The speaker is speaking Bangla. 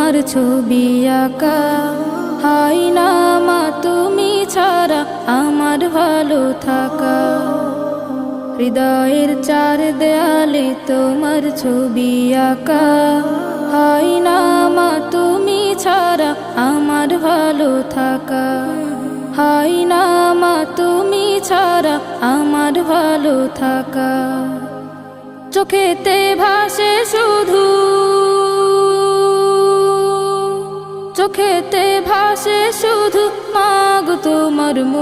তোমার ছবি আঁকা। হাই না মা তুমি ছাড়া আমার ভালো থাকা। হৃদয়ের চার দেয়ালে তোমার ছবি আঁকা। হাই না মা তুমি ছাড়া আমার ভালো থাকা। হাই না মা তুমি ছাড়া আমার ভালো থাকা। চোখেতে ভাসে শুধু, চোখেতে ভাসে শুধু মাগো তোমার মুখ।